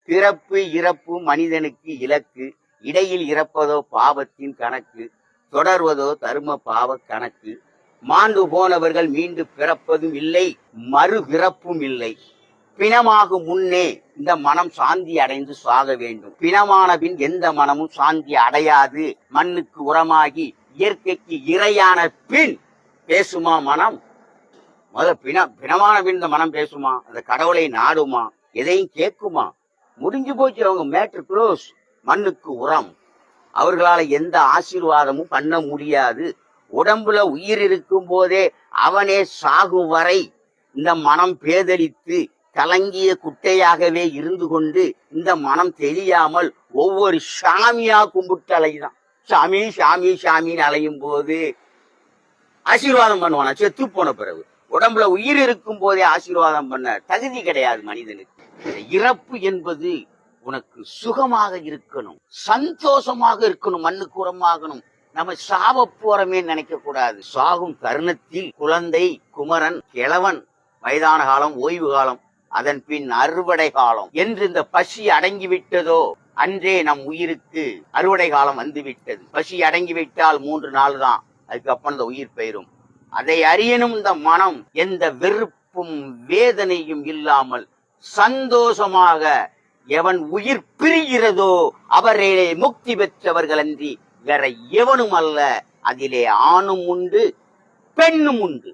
பிறப்பு இறப்பு மனிதனுக்கு இலக்கு, இடையில் இறப்பதோ பாவத்தின் கணக்கு, தொடர்வதோ தர்ம பாவ கணக்கு. மாண்டு போனவர்கள் மீண்டு பிறப்பதும் இல்லை, மறு பிறப்பும் இல்லை. பிணமாகும் முன்னே இந்த மனம் சாந்தி அடைந்து சாக வேண்டும். பிணமான பின் எந்த மனமும் சாந்தி அடையாது. மண்ணுக்கு உரமாகி இயற்கைக்கு இரையான பின் பேசுமா மனம்? பிணமான பின் இந்த மனம் பேசுமா? அந்த கடவுளை நாடுமா? எதையும் கேட்குமா? முடிஞ்சு போச்சு, அவங்க மேட்ரு க்ளோஸ். மண்ணுக்கு உரம். அவர்களால எந்த ஆசீர்வாதமும் பண்ண முடியாது. உடம்புல உயிர் இருக்கும் போதே அவனே சாகும் வரை இந்த மனம் பேதலித்து கலங்கிய குட்டையாகவே இருந்து கொண்டு இந்த மனம் தெரியாமல் ஒவ்வொரு சாமியா கும்பிட்டு அலைதான். சாமி சாமி சாமின்னு அலையும் போது ஆசீர்வாதம் பண்ணுவானா? செத்து போன பிறகு. உடம்புல உயிர் இருக்கும் போதே ஆசீர்வாதம் பண்ண தகுதி கிடையாது மனிதனுக்கு. இறப்பு என்பது உனக்கு சுகமாக இருக்கணும், சந்தோஷமாக இருக்கணும், மண்ணுக்கு உரமாகணும். நம்ம சாவ போறமே நினைக்க கூடாது. சாகும் தருணத்தில் குழந்தை, குமரன், கிழவன், வயதான காலம், ஓய்வு காலம், அதன் பின் அறுவடை காலம் என்று இந்த பசி அடங்கிவிட்டதோ அன்றே நம் உயிருக்கு அறுவடை காலம் வந்துவிட்டது. பசி அடங்கிவிட்டால் 3 நாள் தான், அதுக்கப்புறம் இந்த உயிர் பெயரும். அதை அறியணும் இந்த மனம். எந்த வெறுப்பும் வேதனையும் இல்லாமல் சந்தோஷமாக எவன் உயிர் பிரிகிறதோ அவரே முக்தி பெற்றவர்கள் அன்றி வேற எவனும் அல்ல. அதிலே ஆணும் உண்டு, பெண்ணும் உண்டு.